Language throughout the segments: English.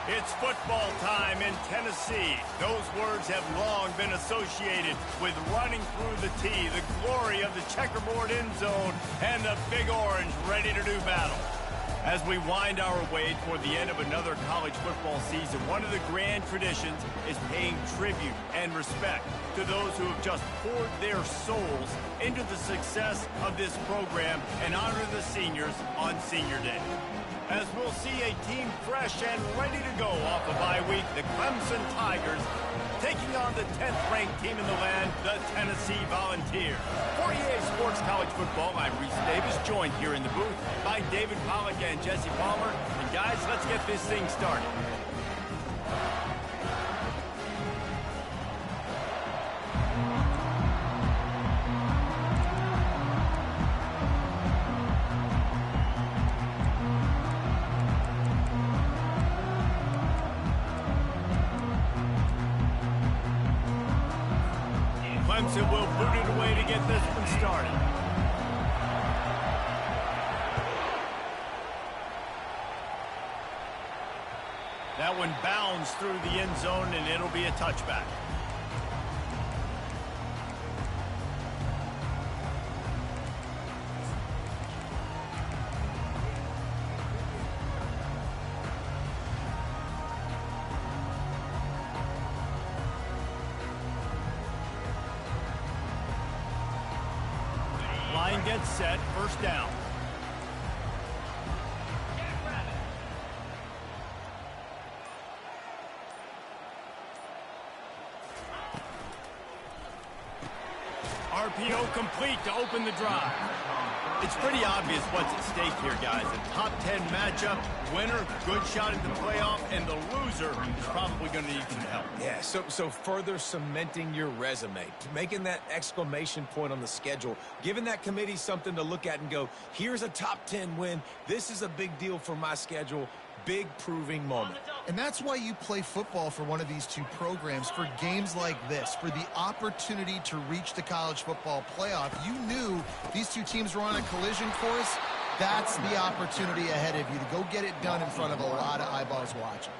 It's football time in Tennessee. Those words have long been associated with running through the tee, the glory of the checkerboard end zone, and the Big Orange ready to do battle. As we wind our way toward the end of another college football season, one of the grand traditions is paying tribute and respect to those who have just poured their souls into the success of this program and honor the seniors on Senior Day. As we'll see a team fresh and ready to go off a bye week, the Clemson Tigers taking on the 10th-ranked team in the land, the Tennessee Volunteers. For EA Sports College Football, I'm Reese Davis, joined here in the booth by David Pollack and Jesse Palmer. And guys, let's get this thing started. Clemson will boot it away to get this one started. That one bounds through the end zone, and it'll be a touchback. Line gets set, first down. RPO complete to open the drive. It's pretty obvious what's at stake here, guys. A top 10 matchup, winner, good shot at the playoff, and the loser is probably going to need some help. Yeah, so further cementing your resume, making that exclamation point on the schedule, giving that committee something to look at and go, here's a top 10 win. This is a big deal for my schedule. Big proving moment. And that's why you play football for one of these two programs, for games like this, for the opportunity to reach the college football playoff. You knew these two teams were on a collision course. That's the opportunity ahead of you to go get it done in front of a lot of eyeballs watching.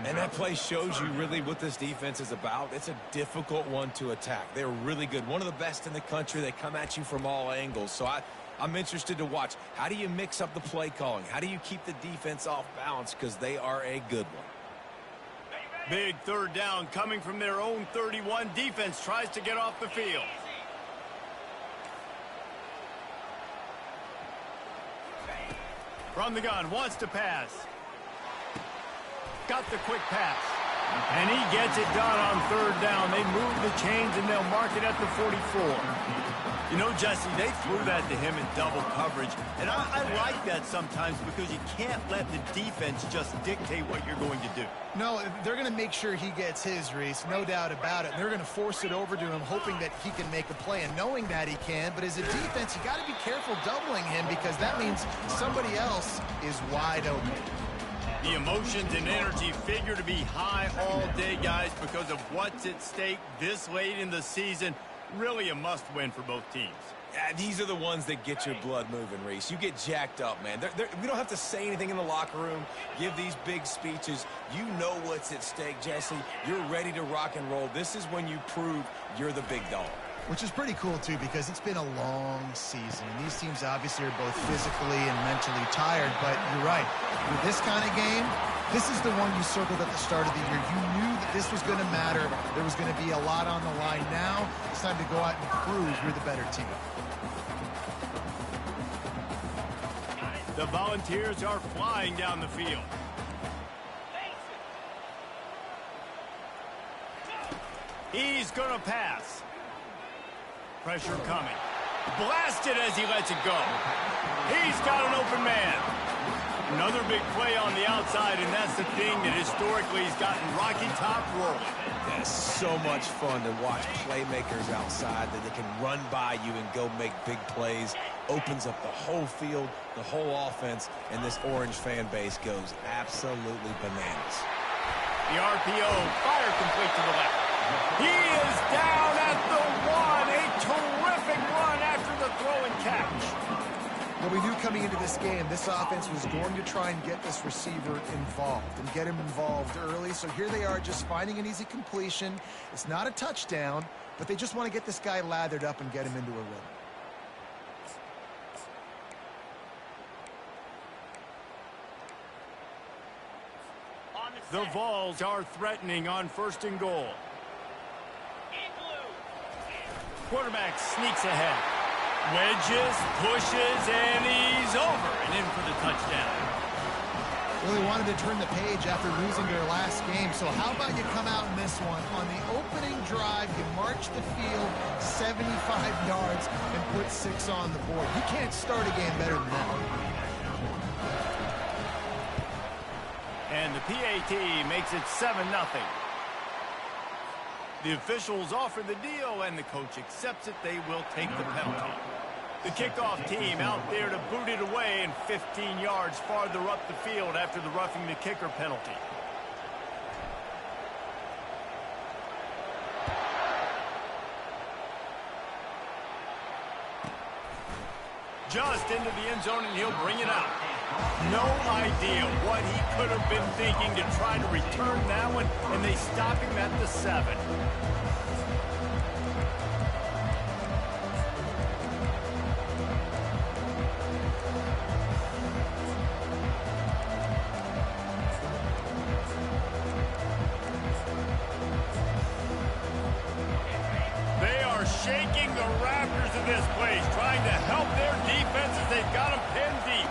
And that play shows you really what this defense is about. It's a difficult one to attack. They're really good. One of the best in the country. They come at you from all angles. So I'm interested to watch. How do you mix up the play calling? How do you keep the defense off balance? Because they are a good one. Big third down coming from their own 31. Defense tries to get off the field. From the gun, wants to pass. Got the quick pass. And he gets it done on third down. They move the chains and they'll mark it at the 44. You know, Jesse, they threw that to him in double coverage, and I like that sometimes because you can't let the defense just dictate what you're going to do. No, they're going to make sure he gets his, Reese, no doubt about it. They're going to force it over to him, hoping that he can make a play, and knowing that he can. But as a defense, you got to be careful doubling him because that means somebody else is wide open. The emotions and energy figure to be high all day, guys, because of what's at stake this late in the season. Really a must-win for both teams. Yeah, these are the ones that get your blood moving, Reese. You get jacked up, man. We don't have to say anything in the locker room, give these big speeches. You know what's at stake, Jesse. You're ready to rock and roll. This is when you prove you're the big dog. Which is pretty cool, too, because it's been a long season. And these teams obviously are both physically and mentally tired. But you're right. With this kind of game, this is the one you circled at the start of the year. You knew that this was going to matter. There was going to be a lot on the line. Now it's time to go out and prove you're the better team. The Volunteers are flying down the field. He's going to pass. Pressure coming. Blasted as he lets it go. He's got an open man. Another big play on the outside, and that's the thing that historically has gotten Rocky Top rolling. That's so much fun to watch playmakers outside that they can run by you and go make big plays. Opens up the whole field, the whole offense, and this Orange fan base goes absolutely bananas. The RPO, fire complete to the left. He is down at the 1. A terrific run after the throw and catch. Well, we knew coming into this game, this offense was going to try and get this receiver involved and get him involved early. So here they are just finding an easy completion. It's not a touchdown, but they just want to get this guy lathered up and get him into a rhythm. The Vols are threatening on 1st and goal. Quarterback sneaks ahead. Wedges, pushes, and he's over and in for the touchdown. Well, they wanted to turn the page after losing their last game, so how about you come out in this one? On the opening drive, you march the field 75 yards and put 6 on the board. You can't start a game better than that. And the PAT makes it 7-0. The officials offer the deal, and the coach accepts it. They will take the penalty. The kickoff team out there to boot it away and 15 yards farther up the field after the roughing the kicker penalty. Just into the end zone, and he'll bring it out. No idea what he could have been thinking to try to return that one, and they stop him at the 7. They are shaking the rafters of this place, trying to help their defense as they've got them pinned deep.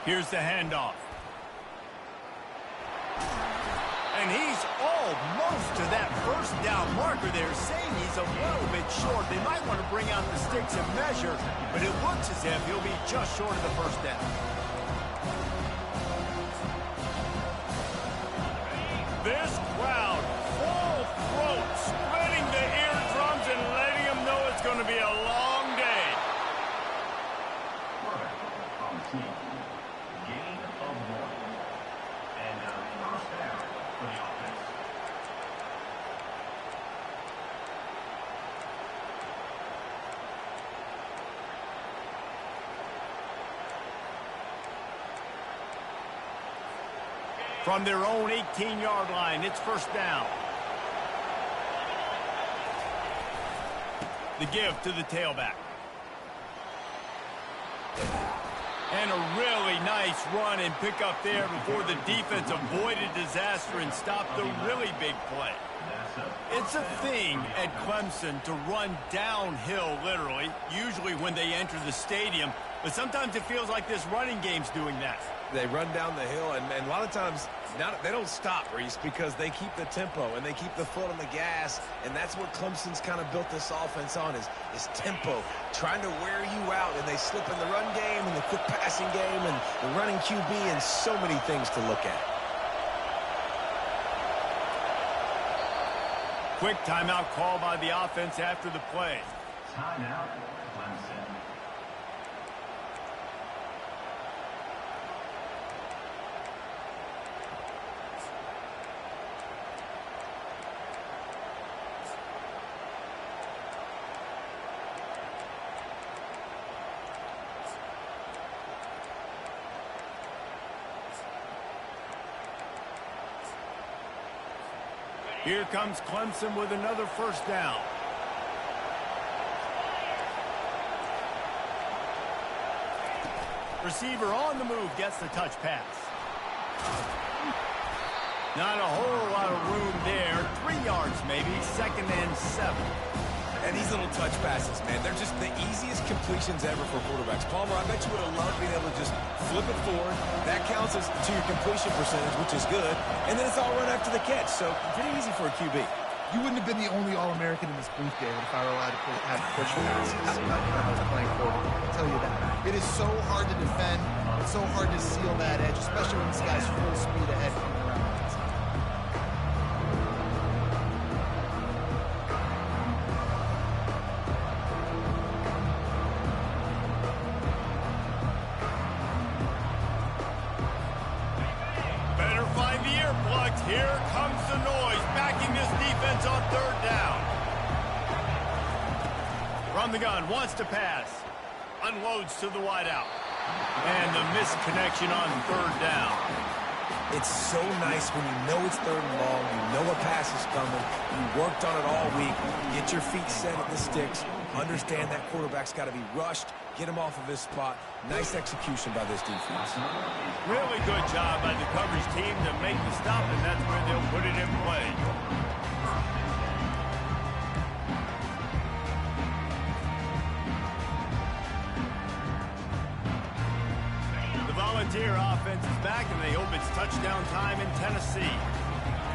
Here's the handoff. And he's almost to that first down marker there, saying he's a little bit short. They might want to bring out the sticks and measure, but it looks as if he'll be just short of the first down. This crowd, full throat, spreading the eardrums and letting them know it's going to be a long day. From their own 18-yard line, it's 1st down. The give to the tailback. And a really nice run and pick up there before the defense avoided disaster and stopped the really big play. It's a thing at Clemson to run downhill, literally, usually when they enter the stadium. But sometimes it feels like this running game's doing that. They run down the hill, and a lot of times they don't stop, Reese, because they keep the tempo and they keep the foot on the gas, and that's what Clemson's kind of built this offense on is tempo, trying to wear you out, and they slip in the run game and the quick passing game and the running QB and so many things to look at. Quick timeout call by the offense after the play. Timeout, Clemson. Here comes Clemson with another 1st down. Receiver on the move gets the touch pass. Not a whole lot of room there. 3 yards maybe, 2nd and 7. And these little touch passes, man, they're just the easiest completions ever for quarterbacks. Palmer, I bet you would have loved being able to just flip it forward. That counts as to your completion percentage, which is good. And then it's all run after the catch, so pretty easy for a QB. You wouldn't have been the only All-American in this booth, David, if I were allowed to have push passes when I was playing quarterback. I'll tell you that. It is so hard to defend. It's so hard to seal that edge, especially when this guy's full speed ahead coming around the outside. Better find the earplugs. Here comes the noise, backing this defense on 3rd down. From the gun, wants to pass. unloads to the wideout. And the missed connection on third down. It's so nice when you know it's third and long, you know a pass is coming, you worked on it all week, get your feet set at the sticks, understand that quarterback's got to be rushed, get him off of his spot. Nice execution by this defense. Really good job by the coverage team to make the stop, and that's where they'll put it in play. Volunteer offense is back, and they hope it's touchdown time in Tennessee.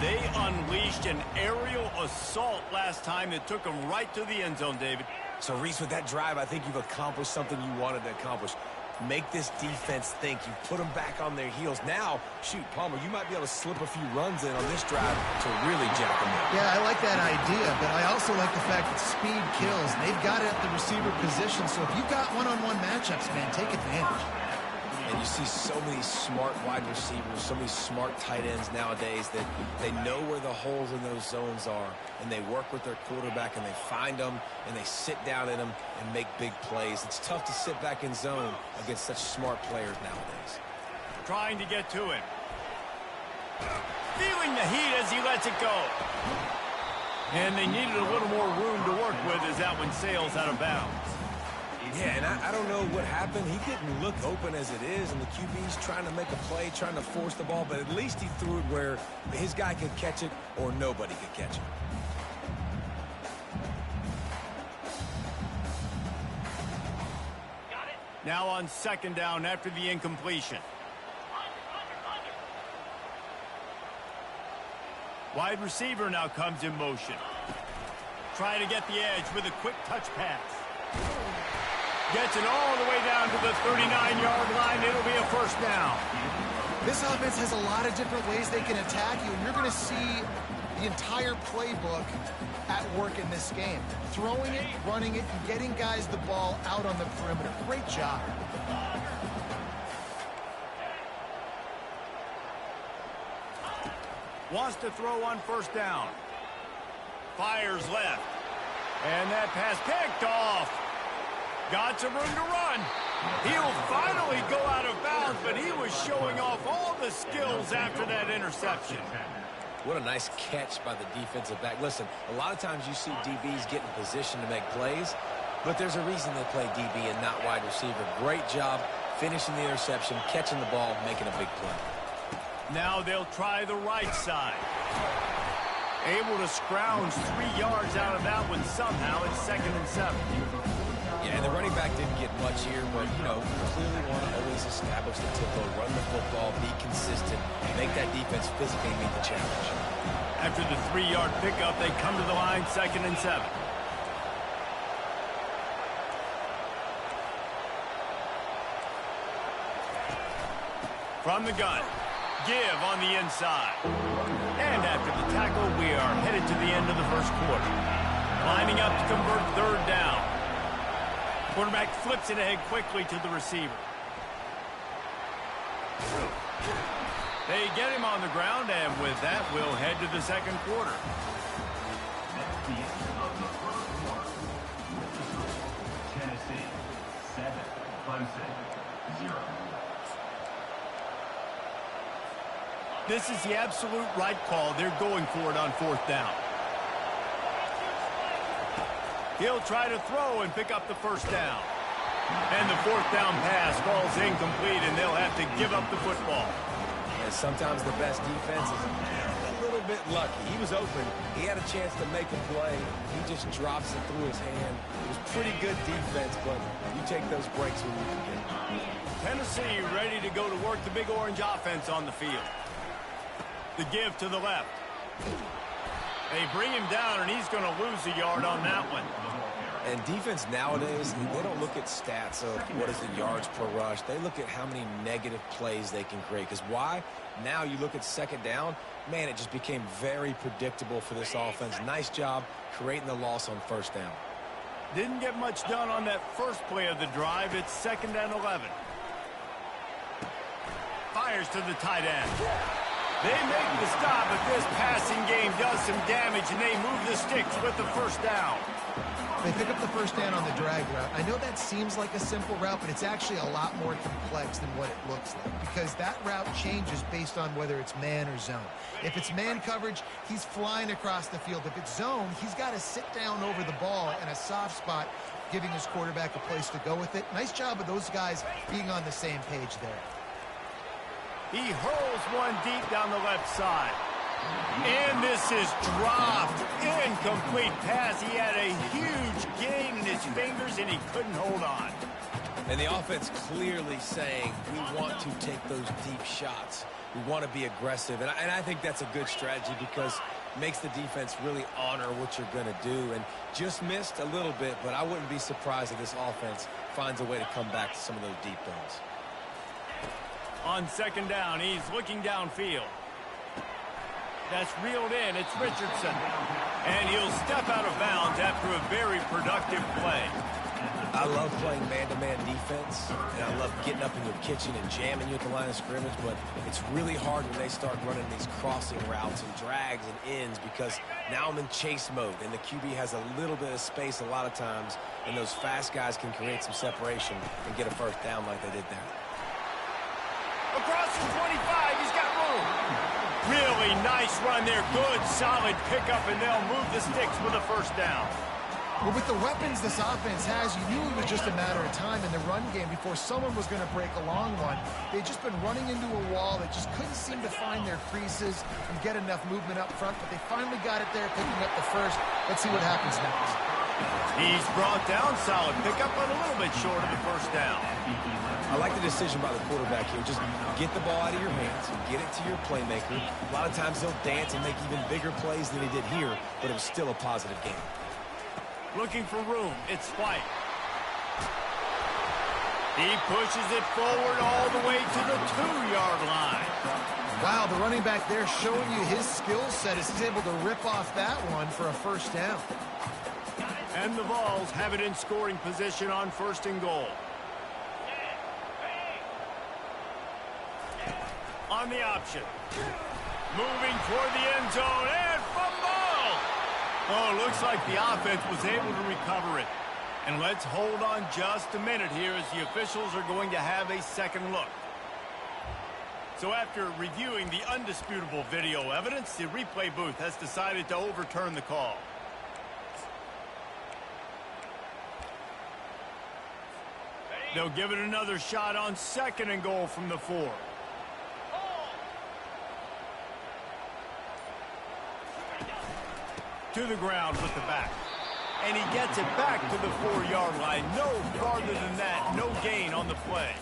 They unleashed an aerial assault last time that took them right to the end zone, David. So, Reese, with that drive, I think you've accomplished something you wanted to accomplish. Make this defense think. You put them back on their heels. Now, shoot, Palmer, you might be able to slip a few runs in on this drive to really jack them up. Yeah, I like that idea, but I also like the fact that speed kills. And they've got it at the receiver position, so if you've got one-on-one matchups, man, take advantage. And you see so many smart wide receivers, so many smart tight ends nowadays that they know where the holes in those zones are, and they work with their quarterback, and they find them, and they sit down in them and make big plays. It's tough to sit back in zone against such smart players nowadays. Trying to get to it. Feeling the heat as he lets it go. And they needed a little more room to work with as that one sails out of bounds. Yeah, and I don't know what happened. He didn't look open as it is, and the QB's trying to make a play, trying to force the ball, but at least he threw it where his guy could catch it or nobody could catch it. Now on second down after the incompletion. Wide receiver now comes in motion. Trying to get the edge with a quick touch pass. Gets it all the way down to the 39-yard line. It'll be a first down. This offense has a lot of different ways they can attack you, and you're going to see the entire playbook at work in this game. Throwing it, running it, and getting guys the ball out on the perimeter. Great job. Wants to throw on first down. Fires left. And that pass picked off. Got some room to run. He'll finally go out of bounds, but he was showing off all the skills after that interception. What a nice catch by the defensive back. Listen, a lot of times you see DBs get in position to make plays, but there's a reason they play DB and not wide receiver. Great job finishing the interception, catching the ball, making a big play. Now they'll try the right side. Able to scrounge 3 yards out of that one somehow. It's 2nd and 7. Yeah, and the running back didn't get much here, but, you know, you clearly want to always establish the tempo, run the football, be consistent, make that defense physically meet the challenge. After the 3-yard pickup, they come to the line, 2nd and 7. From the gun, give on the inside. And after the tackle, we are headed to the end of the first quarter. Lining up to convert third down. Quarterback flips it ahead quickly to the receiver. They get him on the ground, and with that, we'll head to the second quarter. Tennessee 7, Clemson 0. This is the absolute right call. They're going for it on fourth down. He'll try to throw and pick up the first down. And the fourth down pass falls incomplete, and they'll have to give up the football. And sometimes the best defense is a little bit lucky. He was open. He had a chance to make a play. He just drops it through his hand. It was pretty good defense, but you take those breaks when you can get it. Tennessee ready to go to work the Big Orange offense on the field. The give to the left. They bring him down, and he's going to lose a yard on that one. And defense nowadays, they don't look at stats of what is the yards per rush. They look at how many negative plays they can create. Because why? Now you look at second down, man, it just became very predictable for this offense. Nice job creating the loss on first down. Didn't get much done on that first play of the drive. It's 2nd and 11. Fires to the tight end. They make the stop, but this passing game does some damage, and they move the sticks with the first down. They pick up the first down on the drag route. I know that seems like a simple route, but it's actually a lot more complex than what it looks like because that route changes based on whether it's man or zone. If it's man coverage, he's flying across the field. If it's zone, he's got to sit down over the ball in a soft spot, giving his quarterback a place to go with it. Nice job of those guys being on the same page there. He hurls one deep down the left side. And this is dropped. Incomplete pass. He had a huge gain in his fingers, and he couldn't hold on. And the offense clearly saying, we want to take those deep shots. We want to be aggressive. And I think that's a good strategy because it makes the defense really honor what you're going to do. And just missed a little bit, but I wouldn't be surprised if this offense finds a way to come back to some of those deep throws. On second down, he's looking downfield. That's reeled in. It's Richardson. And he'll step out of bounds after a very productive play. I love playing man-to-man defense, and I love getting up in your kitchen and jamming you at the line of scrimmage, but it's really hard when they start running these crossing routes and drags and ends because now I'm in chase mode, and the QB has a little bit of space a lot of times, and those fast guys can create some separation and get a first down like they did there. Across the 25, he's got room. Really nice run there. Good, solid pickup, and they'll move the sticks with a first down. Well, with the weapons this offense has, you knew it was just a matter of time in the run game before someone was going to break a long one. They'd just been running into a wall. They just couldn't seem to find their creases and get enough movement up front, but they finally got it there, picking up the first. Let's see what happens next. He's brought down, solid pickup, but a little bit short of the first down. I like the decision by the quarterback here. Just get the ball out of your hands and get it to your playmaker. A lot of times he'll dance and make even bigger plays than he did here, but it was still a positive game. Looking for room. It's White. He pushes it forward all the way to the 2-yard line. Wow, the running back there showing you his skill set as he's able to rip off that one for a first down. And the Vols have it in scoring position on first and goal. On the option. Moving toward the end zone and fumble! Oh, looks like the offense was able to recover it. And let's hold on just a minute here as the officials are going to have a second look. So after reviewing the undisputable video evidence, the replay booth has decided to overturn the call. They'll give it another shot on second and goal from the 4. To the ground with the back. And he gets it back to the 4-yard line. No farther than that. No gain on the play.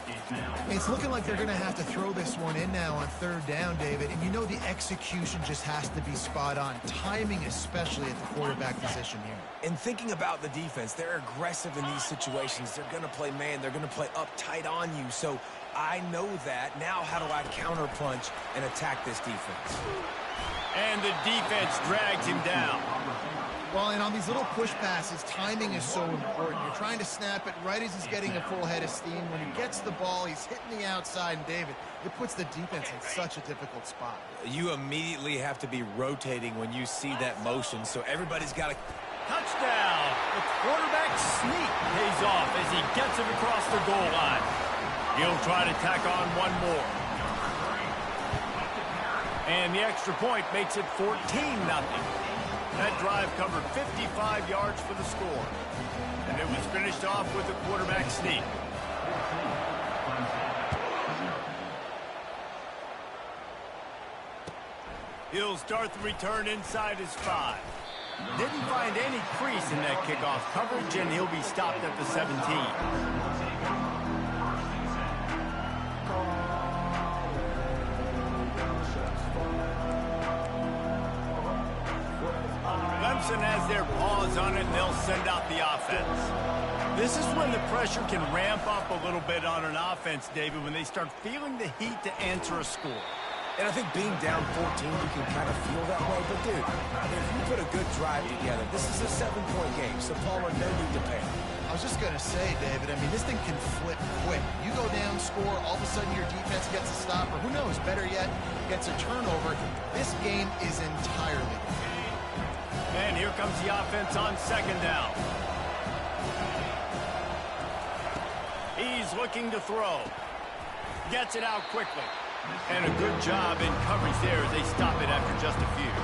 It's looking like they're going to have to throw this one in now on third down, David. And you know the execution just has to be spot on. Timing especially at the quarterback position here. And thinking about the defense, they're aggressive in these situations. They're going to play man. They're going to play up tight on you. So I know that. Now how do I counterpunch and attack this defense? And the defense drags him down. Well, and on these little push passes, timing is so important. You're trying to snap it right as he's getting a full head of steam. When he gets the ball, he's hitting the outside, and David, it puts the defense in such a difficult spot. You immediately have to be rotating when you see that motion, so everybody's got to... Touchdown! The quarterback sneak pays off as he gets it across the goal line. He'll try to tack on one more. And the extra point makes it 14-0. That drive covered 55 yards for the score. And it was finished off with a quarterback sneak. He'll start the return inside his 5. Didn't find any crease in that kickoff coverage, and he'll be stopped at the 17. Clemson has their paws on it, and they'll send out the offense. This is when the pressure can ramp up a little bit on an offense, David, when they start feeling the heat to answer a score. And I think being down 14, you can kind of feel that way. But, dude, I mean, if you put a good drive together, this is a 7-point game, so Palmer, no need to panic. I was just going to say, David, I mean, this thing can flip quick. You go down, score, all of a sudden your defense gets a stop, or who knows, better yet, gets a turnover. This game is entirely different. And here comes the offense on second down. He's looking to throw. Gets it out quickly. And a good job in coverage there as they stop it after just a few.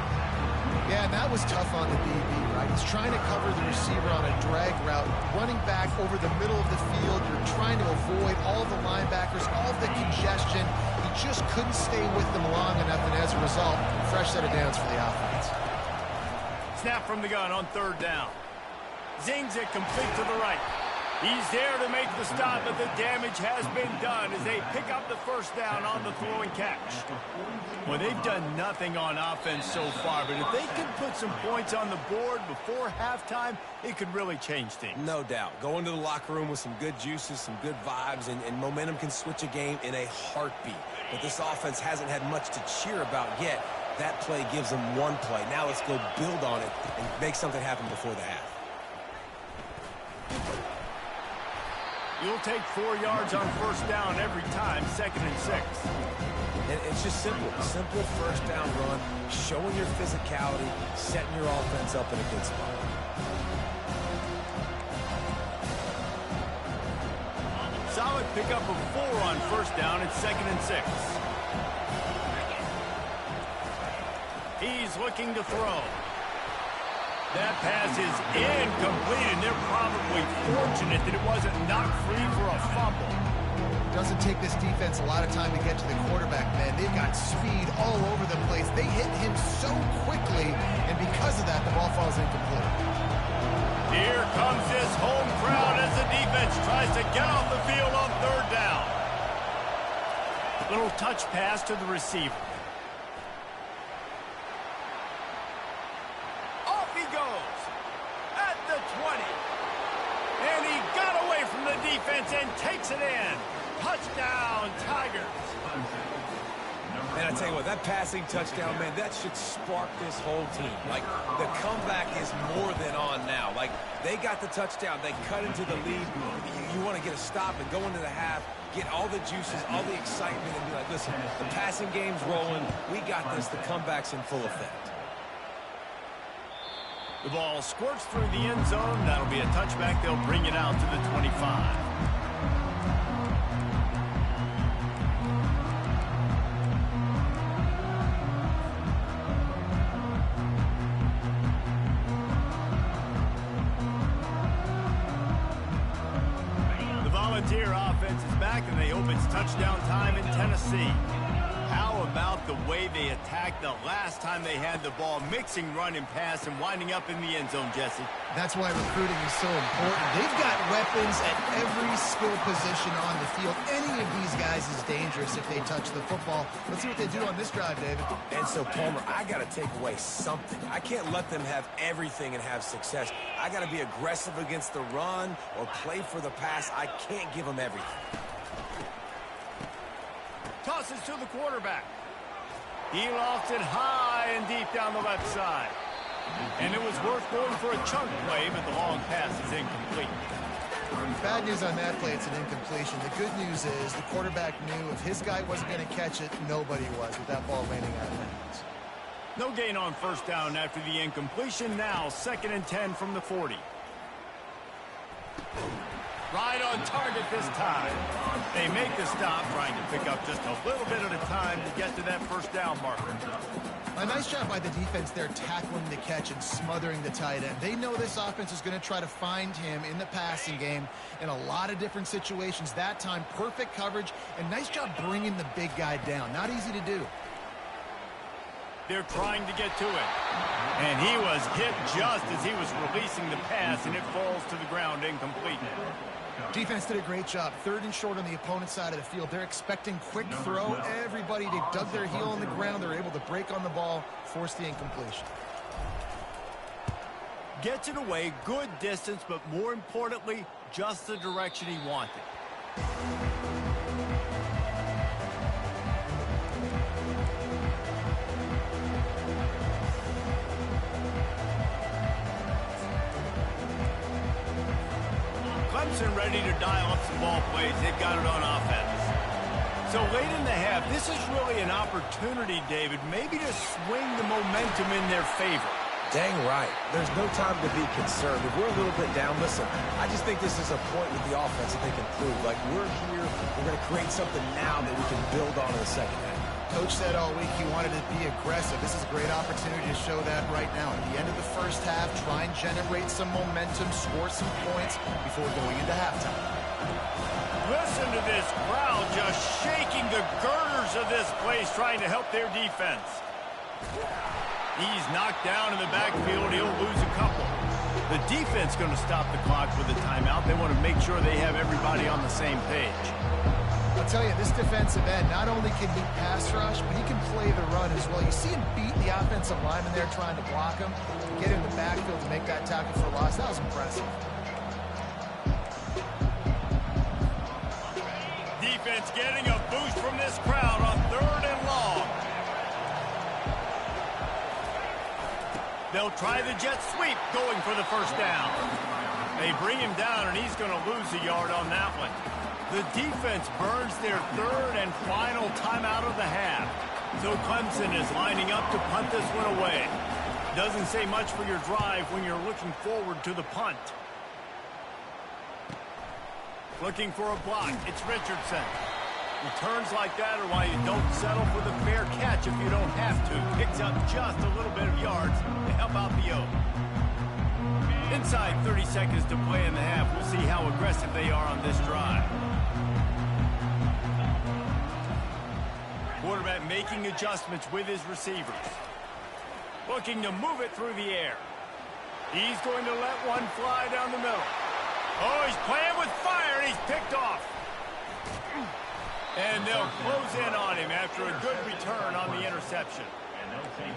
Yeah, and that was tough on the DB, right? He's trying to cover the receiver on a drag route, running back over the middle of the field. You're trying to avoid all the linebackers, all the congestion. He just couldn't stay with them long enough, and as a result, fresh set of downs for the offense. Snap from the gun on third down. Zings it complete to the right. He's there to make the stop, but the damage has been done as they pick up the first down on the throw and catch. Well, they've done nothing on offense so far, but if they can put some points on the board before halftime, it could really change things. No doubt. Go into the locker room with some good juices, some good vibes, and momentum can switch a game in a heartbeat. But this offense hasn't had much to cheer about yet. That play gives them one play. Now let's go build on it and make something happen before the half. You'll take 4 yards on first down every time, 2nd and 6. And it's just simple. Simple first down run, showing your physicality, setting your offense up in a good spot. Solid pickup of 4 on first down at 2nd and 6. He's looking to throw. That pass is incomplete, and they're probably fortunate that it wasn't knocked free for a fumble. Doesn't take this defense a lot of time to get to the quarterback, man. They've got speed all over the place. They hit him so quickly, and because of that, the ball falls incomplete. Here comes this home crowd as the defense tries to get off the field on third down. Little touch pass to the receiver. And he got away from the defense and takes it in. Touchdown, Tigers. And I tell you what, that passing touchdown, man, that should spark this whole team. Like, the comeback is more than on now. Like, they got the touchdown. They cut into the lead. You want to get a stop and go into the half, get all the juices, all the excitement, and be like, listen, the passing game's rolling. We got this. The comeback's in full effect. The ball squirts through the end zone. That'll be a touchback. They'll bring it out to the 25. The Volunteer offense is back, and they hope it's touchdown time in Tennessee. How about the way they attacked the last time they had the ball, mixing run and pass and winding up in the end zone, Jesse? That's why recruiting is so important. They've got weapons at every skill position on the field. Any of these guys is dangerous if they touch the football. Let's see what they do on this drive, David. And so, Palmer, I got to take away something. I can't let them have everything and have success. I got to be aggressive against the run or play for the pass. I can't give them everything. Tosses to the quarterback. He lofts it high and deep down the left side. And it was worth going for a chunk play, but the long pass is incomplete. Bad news on that play, it's an incompletion. The good news is the quarterback knew if his guy wasn't going to catch it, nobody was with that ball landing out of bounds. No gain on first down after the incompletion. Now 2nd and 10 from the 40. Right on target this time. They make the stop, trying to pick up just a little bit at a time to get to that first down marker. A nice job by the defense there tackling the catch and smothering the tight end. They know this offense is going to try to find him in the passing game in a lot of different situations. That time, perfect coverage, and nice job bringing the big guy down. Not easy to do. They're trying to get to it. And he was hit just as he was releasing the pass, and it falls to the ground incomplete. Defense did a great job. 3rd and short on the opponent's side of the field. They're expecting quick throw. Everybody, they dug their heel on the ground. They're able to break on the ball, force the incompletion. Gets it away, good distance, but more importantly, just the direction he wanted. Clemson ready to dial up some ball plays. They've got it on offense. So late in the half, this is really an opportunity, David, maybe to swing the momentum in their favor. Dang right. There's no time to be concerned. If we're a little bit down, listen, I just think this is a point with the offense that they can prove. Like, we're here, we're going to create something now that we can build on in the second half. Coach said all week he wanted to be aggressive. This is a great opportunity to show that right now. At the end of the first half, try and generate some momentum, score some points before going into halftime. Listen to this crowd just shaking the girders of this place, trying to help their defense. He's knocked down in the backfield. He'll lose a couple. The defense going to stop the clock with a timeout. They want to make sure they have everybody on the same page. I'll tell you, this defensive end, not only can he pass rush, but he can play the run as well. You see him beat the offensive lineman there trying to block him, to get in the backfield to make that tackle for loss. That was impressive. Defense getting a boost from this crowd on 3rd and long. They'll try the jet sweep going for the first down. They bring him down, and he's going to lose a yard on that one. The defense burns their 3rd and final timeout of the half. So Clemson is lining up to punt this one away. Doesn't say much for your drive when you're looking forward to the punt. Looking for a block. It's Richardson. Returns like that are why you don't settle for the fair catch if you don't have to. Picks up just a little bit of yards to help out the O. Inside 30 seconds to play in the half. We'll see how aggressive they are on this drive. Quarterback making adjustments with his receivers. Looking to move it through the air. He's going to let one fly down the middle. Oh, he's playing with fire, and he's picked off. And they'll close in on him after a good return on the interception.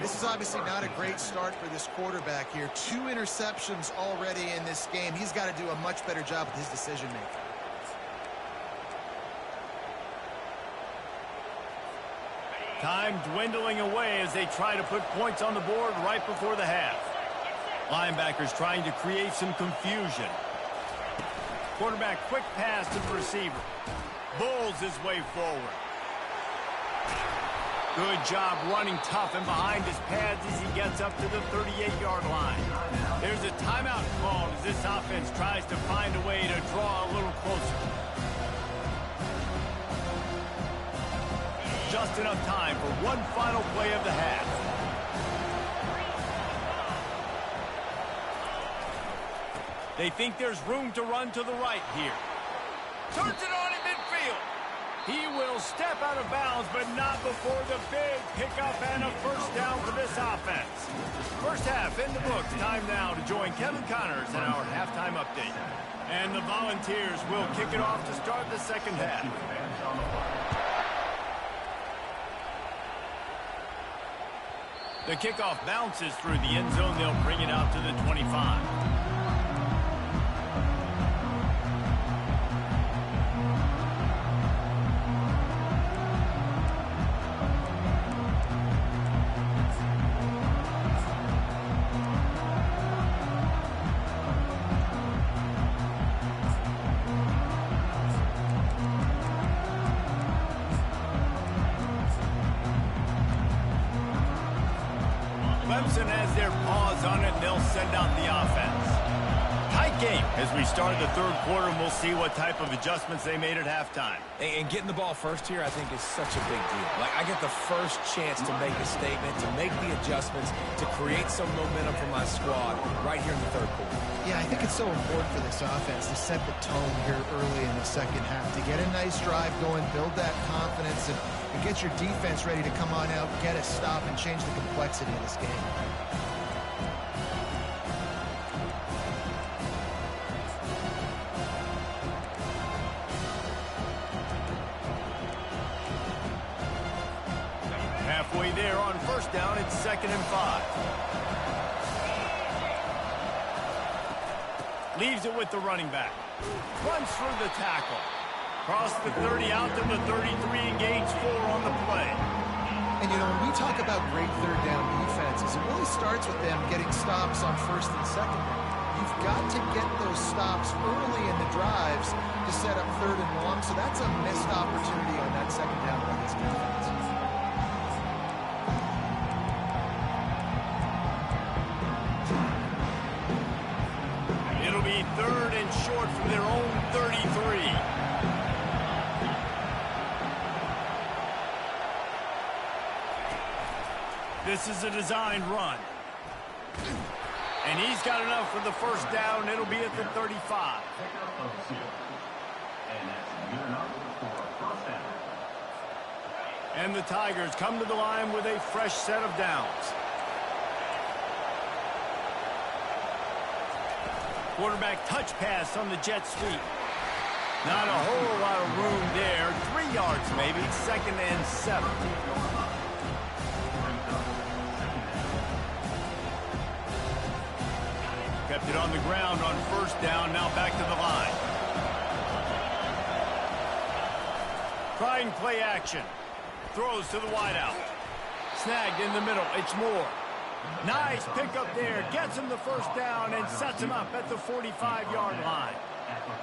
This is obviously not a great start for this quarterback here. 2 interceptions already in this game. He's got to do a much better job with his decision-making. Time dwindling away as they try to put points on the board right before the half. Linebackers trying to create some confusion. Quarterback quick pass to the receiver. Bulls his way forward. Good job running tough and behind his pads as he gets up to the 38-yard line. There's a timeout called as this offense tries to find a way to draw a little closer. Just enough time for one final play of the half. They think there's room to run to the right here. Turns it on in midfield. He will step out of bounds, but not before the big pickup and a first down for this offense. First half in the books. Time now to join Kevin Connors in our halftime update. And the Volunteers will kick it off to start the second half. The kickoff bounces through the end zone. They'll bring it out to the 25. Clemson has their paws on it, and they'll send out the offense. Tight game as we start the 3rd quarter, and we'll see what type of adjustments they made at halftime. And getting the ball first here, I think, is such a big deal. Like, I get the first chance to make a statement, to make the adjustments, to create some momentum for my squad right here in the 3rd quarter. Yeah, I think it's so important for this offense to set the tone here early in the second half, to get a nice drive going, build that confidence, and get your defense ready to come on out, get a stop, and change the complexity of this game. Halfway there on first down, it's 2nd and 5. Leaves it with the running back. Runs through the tackle. Across the 30 out to the 33, engage 4 on the play. And, you know, when we talk about great 3rd down defenses, it really starts with them getting stops on 1st and 2nd down. You've got to get those stops early in the drives to set up 3rd and long, so that's a missed opportunity on that 2nd down by this defense. to their own 33. This is a designed run. And he's got enough for the first down. It'll be at the 35. And the Tigers come to the line with a fresh set of downs. Quarterback touch pass on the jet sweep. Not a whole lot of room there. 3 yards maybe. 2nd and 7. Kept it on the ground on first down. Now back to the line. Trying play action. Throws to the wideout. Snagged in the middle. It's Moore. Nice pickup there. Gets him the first down and sets him up at the 45-yard line.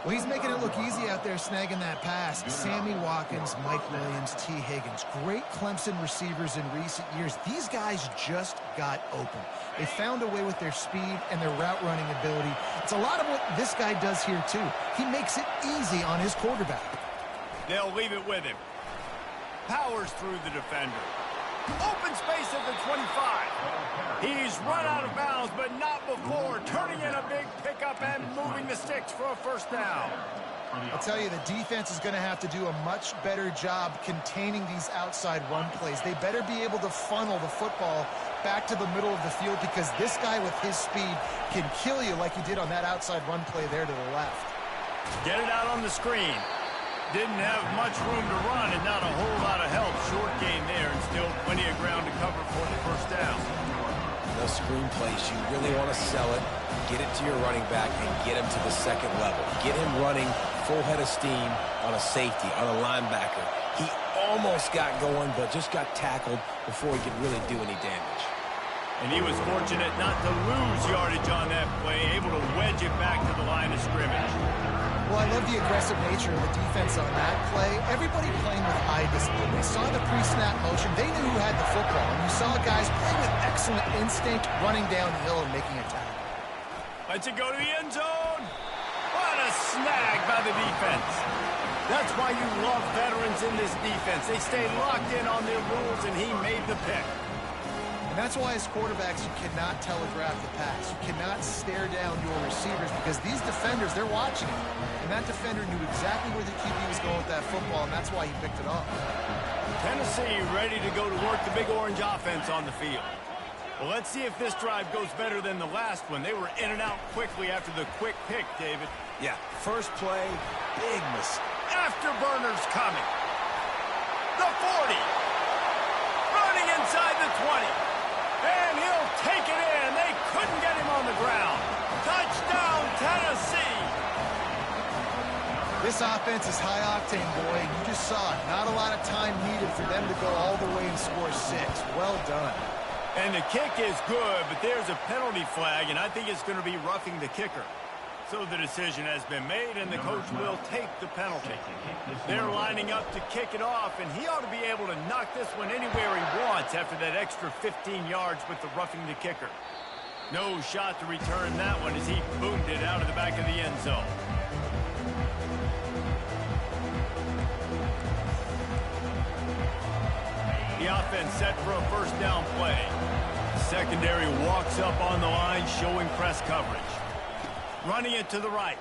Well, he's making it look easy out there snagging that pass. Sammy Watkins, Mike Williams, T. Higgins. Great Clemson receivers in recent years. These guys just got open. They found a way with their speed and their route running ability. It's a lot of what this guy does here, too. He makes it easy on his quarterback. They'll leave it with him. Powers through the defender. Open space at the 25. He's run out of bounds, but not before. Turning in a big pickup and moving the sticks for a first down. I'll tell you, the defense is going to have to do a much better job containing these outside run plays. They better be able to funnel the football back to the middle of the field because this guy with his speed can kill you like he did on that outside run play there to the left. Get it out on the screen. Didn't have much room to run and not a whole lot of help. Short game there and still plenty of ground to cover for the first down. Those screen plays, you really want to sell it, get it to your running back, and get him to the second level. Get him running full head of steam on a safety, on a linebacker. He almost got going, but just got tackled before he could really do any damage. And he was fortunate not to lose yardage on that play, able to wedge it back to the line of scrimmage. Well, I love the aggressive nature of the defense on that play. Everybody playing with high discipline. They saw the pre-snap motion. They knew who had the football. And you saw guys playing with excellent instinct, running downhill and making a tackle. Lets it go to the end zone. What a snag by the defense. That's why you love veterans in this defense. They stay locked in on their rules, and he made the pick. And that's why as quarterbacks, you cannot telegraph the pass. You cannot stare down your receivers because these defenders, they're watching it. And that defender knew exactly where the QB was going with that football, and that's why he picked it off. Tennessee ready to go to work the Big Orange offense on the field. Well, let's see if this drive goes better than the last one. They were in and out quickly after the quick pick, David. Yeah, first play, big mistake. Afterburners coming. The 40. Running inside the 20. And he'll take it in. They couldn't get him on the ground. Touchdown, Tennessee. This offense is high-octane, boy. You just saw it. Not a lot of time needed for them to go all the way and score 6. Well done. And the kick is good, but there's a penalty flag, and I think it's going to be roughing the kicker. So the decision has been made, and the coach will take the penalty. They're lining up to kick it off, and he ought to be able to knock this one anywhere he wants after that extra 15 yards with the roughing the kicker. No shot to return that one as he boomed it out of the back of the end zone. The offense set for a first down play. Secondary walks up on the line, showing press coverage. Running it to the right.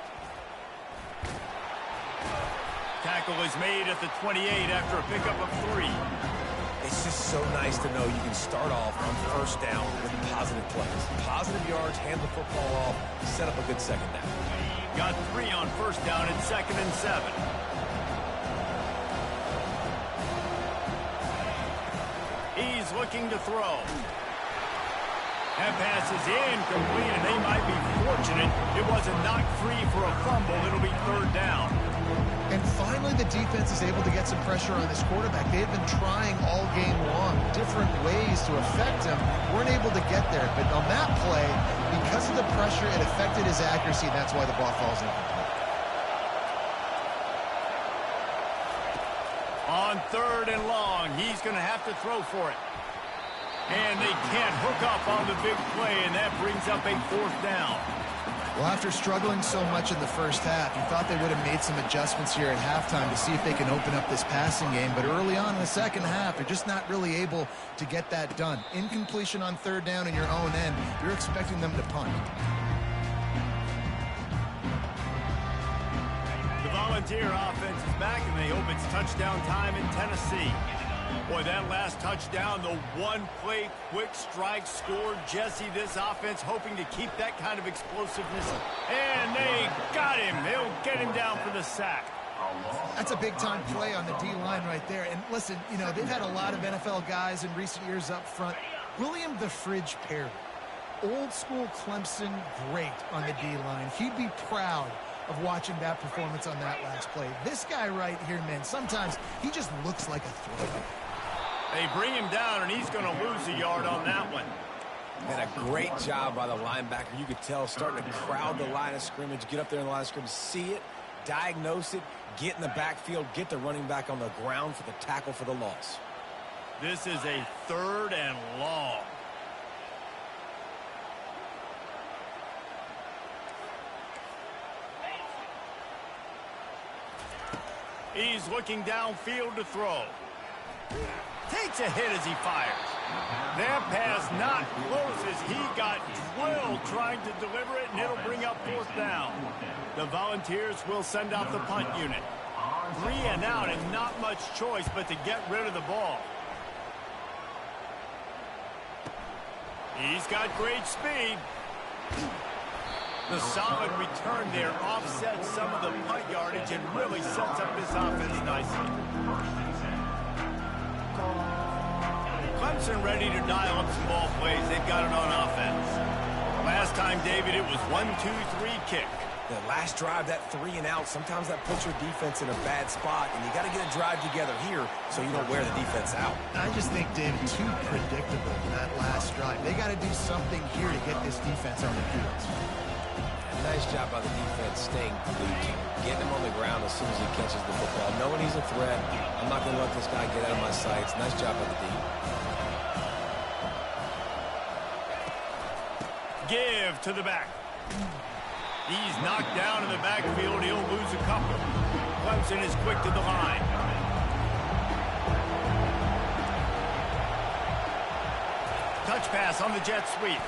Tackle is made at the 28 after a pickup of 3. It's just so nice to know you can start off on first down with positive plays. Positive yards, hand the football off, set up a good second down. Got 3 on first down at 2nd and 7. He's looking to throw. That pass is incomplete, and they might be fortunate it wasn't knocked free for a fumble. It'll be 3rd down. And finally, the defense is able to get some pressure on this quarterback. They had been trying all game long, different ways to affect him. Weren't able to get there. But on that play, because of the pressure, it affected his accuracy, and that's why the ball falls incomplete. On 3rd and long, he's going to have to throw for it. And they can't hook up on the big play, and that brings up a 4th down. Well, after struggling so much in the first half, you thought they would have made some adjustments here at halftime to see if they can open up this passing game. But early on in the second half, they're just not really able to get that done. Incompletion on third down in your own end, you're expecting them to punt. The Volunteer offense is back, and they hope it's touchdown time in Tennessee. Boy, that last touchdown, the one-play quick strike scored. Jesse, this offense hoping to keep that kind of explosiveness. And they got him. They'll get him down for the sack. That's a big-time play on the D-line right there. And listen, you know, they've had a lot of NFL guys in recent years up front. William the Fridge Perry, old-school Clemson great on the D-line. He'd be proud of watching that performance on that last play. This guy right here, man, sometimes he just looks like a throwback. They bring him down, and he's going to lose a yard on that one. And a great job by the linebacker. You could tell starting to crowd the line of scrimmage, get up there in the line of scrimmage, see it, diagnose it, get in the backfield, get the running back on the ground for the tackle for the loss. This is a 3rd and long. He's looking downfield to throw. Takes a hit as he fires. That pass not close as he got drilled trying to deliver it, and it'll bring up 4th down. The Volunteers will send out the punt unit. 3 and out, and not much choice but to get rid of the ball. He's got great speed. The solid return there offsets some of the punt yardage and really sets up this offense nicely. Clemson ready to dial up some ball plays. They've got it on offense. Last time, David, it was 1-2-3 kick. The last drive, that 3 and out, sometimes that puts your defense in a bad spot, and you got to get a drive together here so you don't wear the defense out. I just think, David, too predictable that last drive. They got to do something here to get this defense on the field. Nice job by the defense staying glued, getting him on the ground as soon as he catches the football, knowing he's a threat. I'm not going to let this guy get out of my sights. Nice job by the D. Give to the back. He's knocked down in the backfield. He'll lose a couple. Clemson is quick to the line. Touch pass on the jet sweep.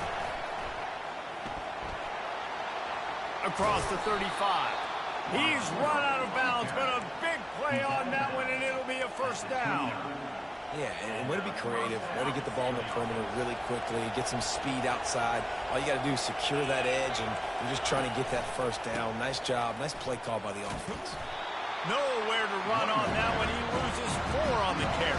Across the 35. He's run out of bounds, but a big play on that one, and it'll be a 1st down. Yeah, and way to be creative, way to get the ball in the perimeter really quickly, get some speed outside. All you got to do is secure that edge, and you're just trying to get that 1st down. Nice job, nice play call by the offense. Nowhere to run on that one. He loses 4 on the carry.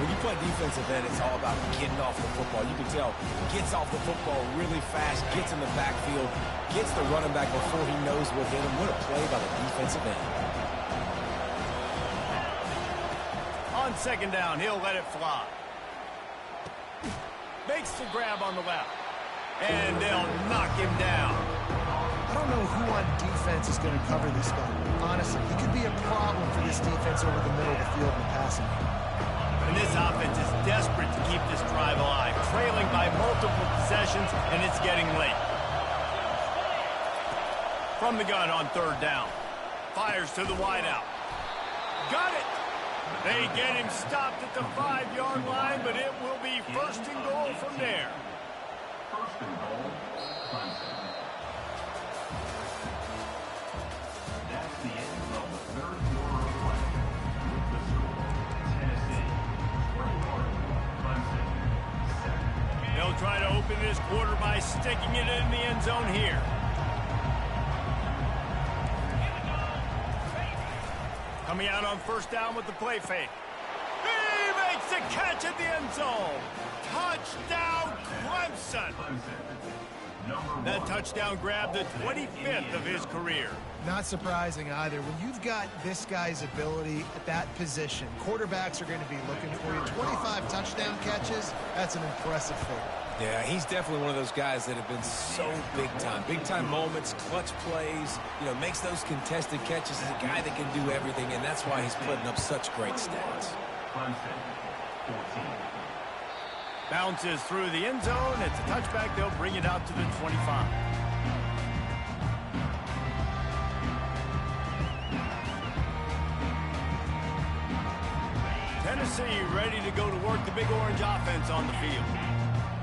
When you play defensive end, it's all about getting off the football. You can tell, gets off the football really fast, gets in the backfield, gets the running back before he knows what hit him. What a play by the defensive end. On 2nd down, he'll let it fly. Makes the grab on the left. And they'll knock him down. I don't know who on defense is going to cover this guy. Honestly, he could be a problem for this defense over the middle of the field in the passing game. And this offense is desperate to keep this drive alive, trailing by multiple possessions, and it's getting late. From the gun on 3rd down. Fires to the wideout. Got it! They get him stopped at the 5-yard line, but it will be 1st and goal from there. 1st and goal, Clemson. That's the end of the 3rd quarter of play. With the score, Tennessee 21, Clemson 7. They'll try to open this quarter by sticking it in the end zone here. Coming out on 1st down with the play fake. He makes the catch at the end zone. Touchdown, Clemson. That touchdown grabbed the 25th of his career. Not surprising either. When you've got this guy's ability at that position, quarterbacks are going to be looking for you. 25 touchdown catches, that's an impressive thing. Yeah, he's definitely one of those guys that have been so big time. Big time moments, clutch plays, you know, makes those contested catches. He's a guy that can do everything, and that's why he's putting up such great stats. Clemson 14. Bounces through the end zone. It's a touchback. They'll bring it out to the 25. Tennessee ready to go to work the Big Orange offense on the field.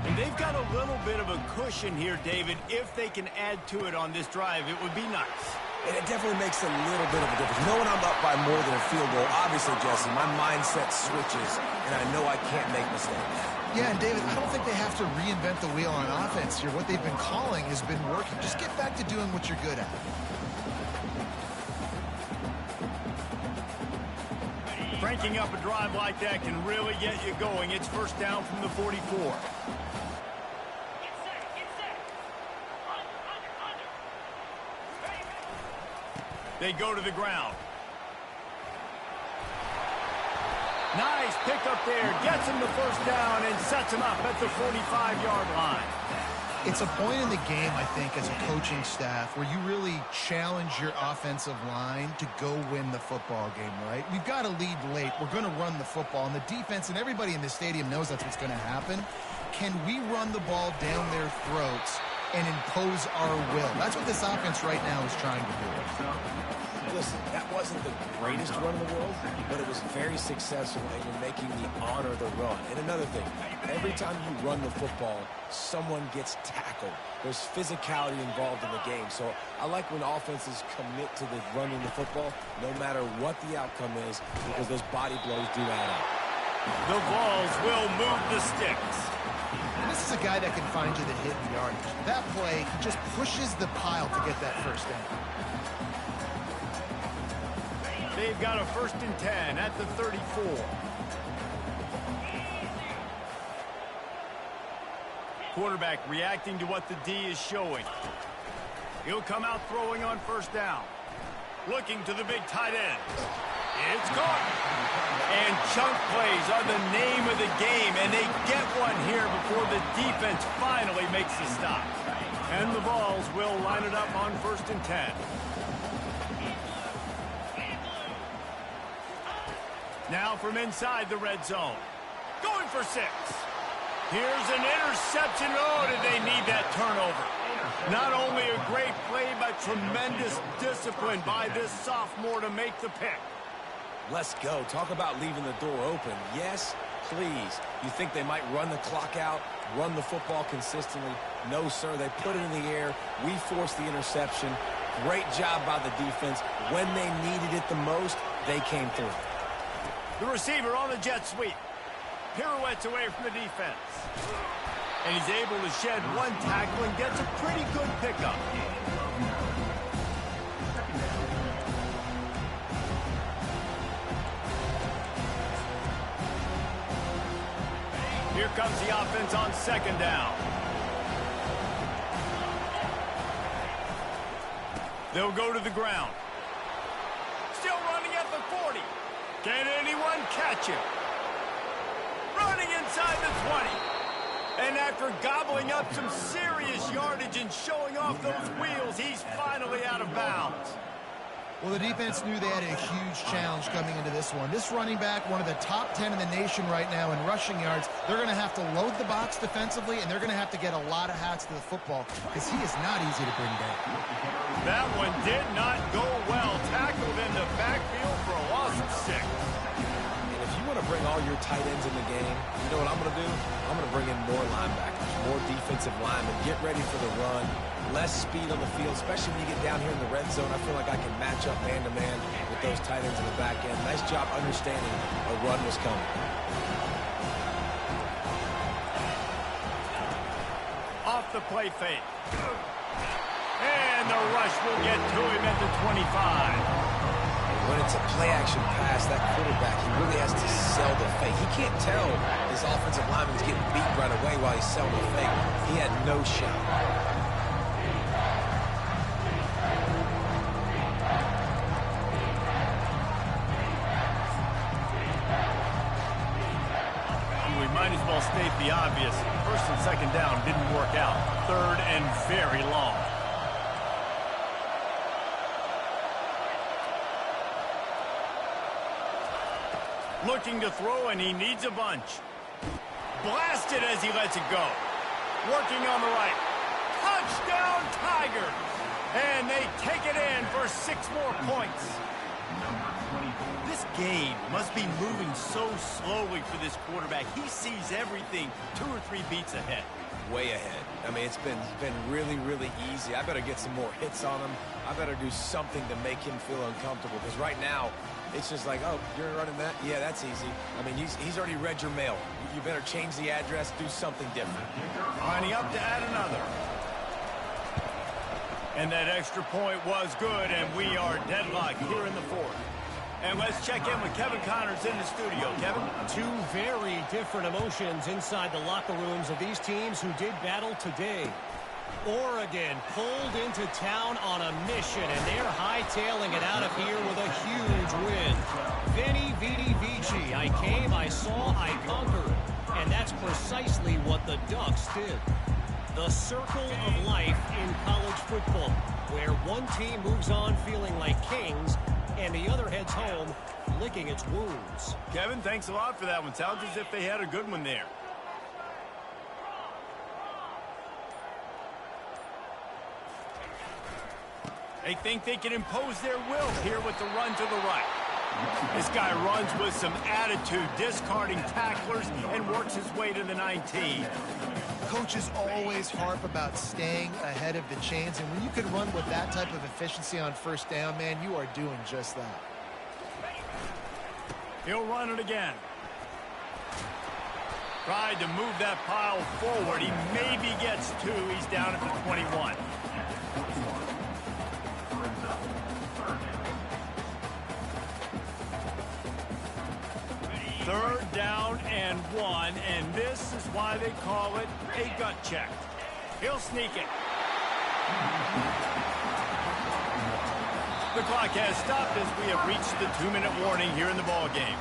And they've got a little bit of a cushion here, David. If they can add to it on this drive, it would be nice. And it definitely makes a little bit of a difference. You know, when I'm up by more than a field goal, obviously, Jesse, my mindset switches, and I know I can't make mistakes. Yeah, and David, I don't think they have to reinvent the wheel on offense here. What they've been calling has been working. Just get back to doing what you're good at. Cranking up a drive like that can really get you going. It's first down from the 44. They go to the ground. Nice pickup there. Gets him the first down and sets him up at the 45-yard line. It's a point in the game, I think, as a coaching staff where you really challenge your offensive line to go win the football game, right? We've got to lead late. We're going to run the football. And the defense and everybody in the stadium knows that's what's going to happen. Can we run the ball down their throats and impose our will? That's what this offense right now is trying to do. Listen, that wasn't the greatest run in the world, but it was very successful, and you're making the honor the run. And another thing, every time you run the football, someone gets tackled. There's physicality involved in the game. So I like when offenses commit to the running the football, no matter what the outcome is, because those body blows do add up. The Vols will move the sticks. And this is a guy that can find you the hidden yardage. That play, he just pushes the pile to get that first down. They've got a 1st and 10 at the 34. Quarterback reacting to what the D is showing. He'll come out throwing on first down. Looking to the big tight end. It's caught. And chunk plays are the name of the game, and they get one here before the defense finally makes the stop. And the Vols will line it up on 1st and 10. Now from inside the red zone. Going for 6. Here's an interception. Oh, did they need that turnover? Not only a great play, but tremendous discipline by this sophomore to make the pick. Let's go. Talk about leaving the door open. Yes, please. You think they might run the clock out, run the football consistently? No, sir. They put it in the air. We forced the interception. Great job by the defense. When they needed it the most, they came through. The receiver on the jet sweep. Pirouettes away from the defense. And he's able to shed one tackle and gets a pretty good pickup. Here comes the offense on 2nd down. They'll go to the ground. Still running at the 40. Can anyone catch him? Running inside the 20. And after gobbling up some serious yardage and showing off those wheels, he's finally out of bounds. Well, the defense knew they had a huge challenge coming into this one. This running back, one of the top 10 in the nation right now in rushing yards, they're going to have to load the box defensively, and they're going to have to get a lot of hats to the football because he is not easy to bring down. That one did not go well. Tackled in the backfield for a loss of 6. And if you want to bring all your tight ends in the game, you know what I'm going to do? I'm going to bring in more linebackers, more defensive linemen. Get ready for the run. Less speed on the field, especially when you get down here in the red zone. I feel like I can match up man-to-man with those tight ends in the back end. Nice job understanding a run was coming. Off the play fake. And the rush will get to him at the 25. When it's a play-action pass, that quarterback, he really has to sell the fake. He can't tell his offensive lineman is getting beat right away while he's selling the fake. He had no shot. We might as well state the obvious. 1st and 2nd down didn't work out. 3rd and very long. Looking to throw, and he needs a bunch. Blasted as he lets it go. Working on the right. Touchdown, Tigers! And they take it in for 6 more points. This game must be moving so slowly for this quarterback. He sees everything 2 or 3 beats ahead. Way ahead. I mean, it's been really, really easy. I better get some more hits on him. I better do something to make him feel uncomfortable, because right now, it's just like, oh, you're running that? Yeah, that's easy. I mean, he's already read your mail. You better change the address, do something different. Lining up to add another. And that extra point was good, and we are deadlocked here in the fourth. And let's check in with Kevin Connors in the studio. Kevin? Two very different emotions inside the locker rooms of these teams who did battle today. Oregon pulled into town on a mission, and they're hightailing it out of here with a huge win. Veni, Vidi, Vici. I came, I saw, I conquered. And that's precisely what the Ducks did. The circle of life in college football, where one team moves on feeling like kings, and the other heads home licking its wounds. Kevin, thanks a lot for that one. Sounds as if they had a good one there. They think they can impose their will here with the run to the right. This guy runs with some attitude, discarding tacklers, and works his way to the 19. Coaches always harp about staying ahead of the chains, and when you can run with that type of efficiency on first down, man, you are doing just that. He'll run it again. Tried to move that pile forward. He maybe gets 2. He's down at the 21. Third down and 1, and this is why they call it a gut check. He'll sneak it. The clock has stopped as we have reached the 2-minute warning here in the ball game.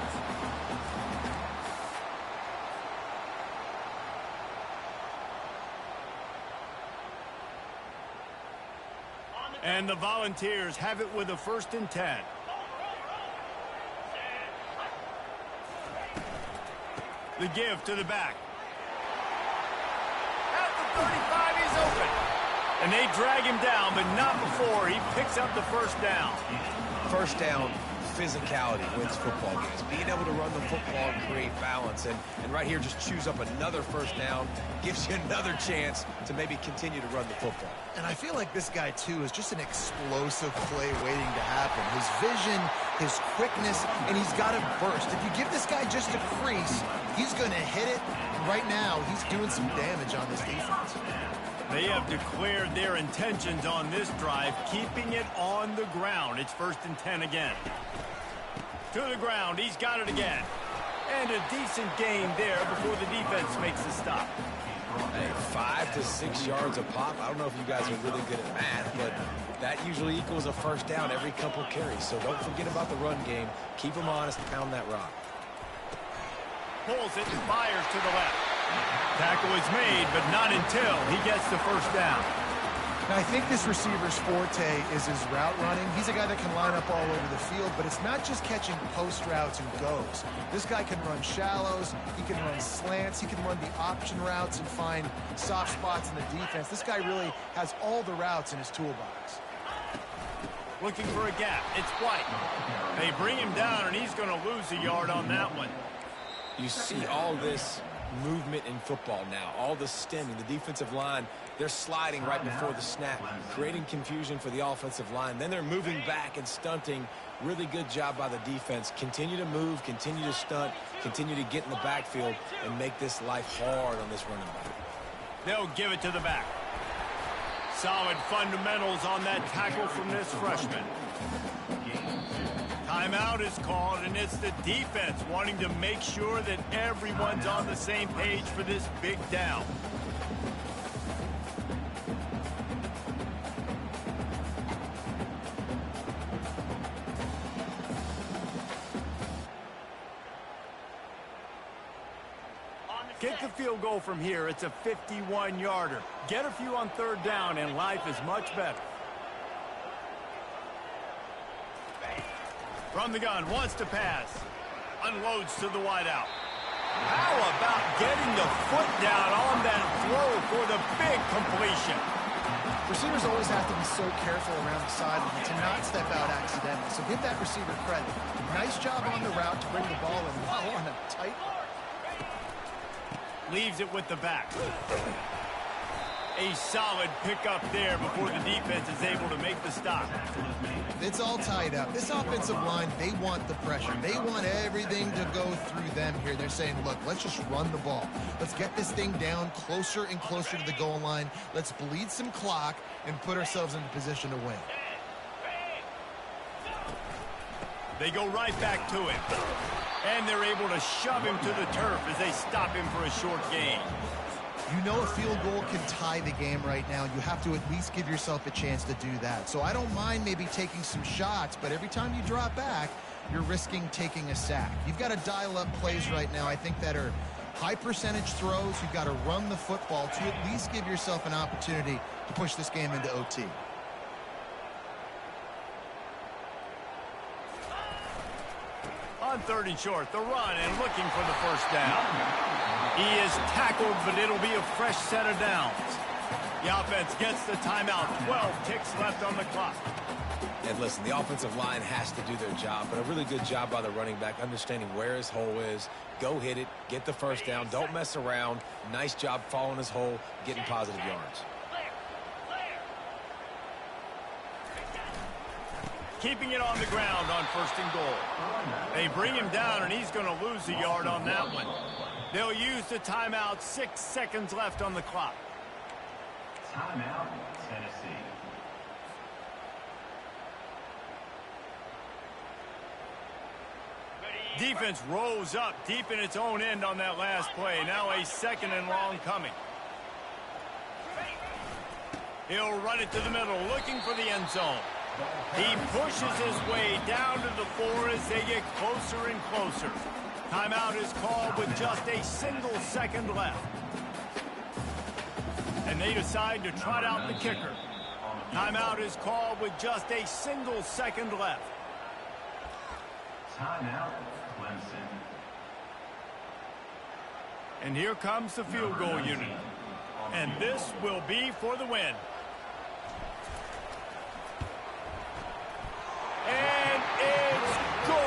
And the Volunteers have it with a 1st and 10. The give to the back. At the 35, he's open. And they drag him down, but not before he picks up the 1st down. First down, physicality wins football games. Being able to run the football and create balance. And right here, just choose up another 1st down. Gives you another chance to maybe continue to run the football. And I feel like this guy, too, is just an explosive play waiting to happen. His vision, his quickness, and he's got a burst. If you give this guy just a crease, he's going to hit it. Right now, he's doing some damage on this defense. They have declared their intentions on this drive, keeping it on the ground. It's 1st and 10 again. To the ground, he's got it again. And a decent gain there before the defense makes the stop. Hey, 5 to 6 yards a pop. I don't know if you guys are really good at math, but that usually equals a 1st down every couple carries. So don't forget about the run game. Keep them honest, pound that rock. Pulls it and fires to the left. Tackle is made, but not until he gets the 1st down. Now, I think this receiver's forte is his route running. He's a guy that can line up all over the field, but it's not just catching post routes and goes. This guy can run shallows, he can run slants, he can run the option routes and find soft spots in the defense. This guy really has all the routes in his toolbox. Looking for a gap. It's White. They bring him down, and he's going to lose a yard on that one. You see all this movement in football now, all the stemming, the defensive line, they're sliding right before the snap, creating confusion for the offensive line. Then they're moving back and stunting. Really good job by the defense. Continue to move, continue to stunt, continue to get in the backfield and make this life hard on this running back. They'll give it to the back. Solid fundamentals on that tackle from this freshman. Timeout is called, and it's the defense wanting to make sure that everyone's on the same page for this big down. Kick the field goal from here. It's a 51-yarder. Get a few on 3rd down, and life is much better. From the gun, wants to pass. Unloads to the wideout. How about getting the foot down on that throw for the big completion? Receivers always have to be so careful around the sideline to not step out accidentally. So give that receiver credit. Nice job on the route to bring the ball in while on a tight. Leaves it with the back. A solid pickup there before the defense is able to make the stop. It's all tied up. This offensive line, they want the pressure. They want everything to go through them here. They're saying, look, let's just run the ball. Let's get this thing down closer and closer to the goal line. Let's bleed some clock and put ourselves in a position to win. They go right back to him. And they're able to shove him to the turf as they stop him for a short gain. You know a field goal can tie the game right now. You have to at least give yourself a chance to do that. So I don't mind maybe taking some shots, but every time you drop back, you're risking taking a sack. You've got to dial up plays right now, I think, that are high percentage throws. You've got to run the football to at least give yourself an opportunity to push this game into OT. On 3rd and short, the run and looking for the first down. He is tackled, but it'll be a fresh set of downs. The offense gets the timeout. 12 ticks left on the clock. And listen, the offensive line has to do their job, but a really good job by the running back, understanding where his hole is. Go hit it, get the first down, don't mess around. Nice job following his hole, getting positive yards. Keeping it on the ground on 1st and goal. They bring him down, and he's going to lose a yard on that one. They'll use the timeout. 6 seconds left on the clock. Timeout, Tennessee. Defense rose up deep in its own end on that last play. Now a 2nd and long coming. He'll run it to the middle, looking for the end zone. He pushes his way down to the 4 as they get closer and closer. Timeout is called with just a single second left. And they decide to trot out the kicker. Timeout is called with just a single second left. Timeout, Clemson. And here comes the field goal unit. And this will be for the win. And it's good.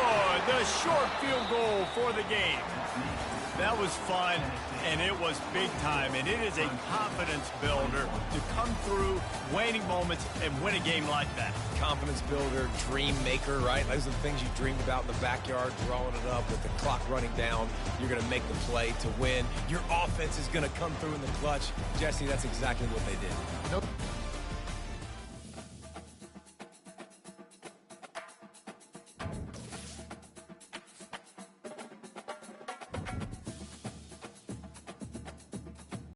The short field goal for the game. That was fun, and it was big time, and it is a confidence builder to come through waning moments and win a game like that. Confidence builder, dream maker, right? Those are the things you dreamed about in the backyard, drawing it up with the clock running down. You're going to make the play to win. Your offense is going to come through in the clutch. Jesse, that's exactly what they did. Nope.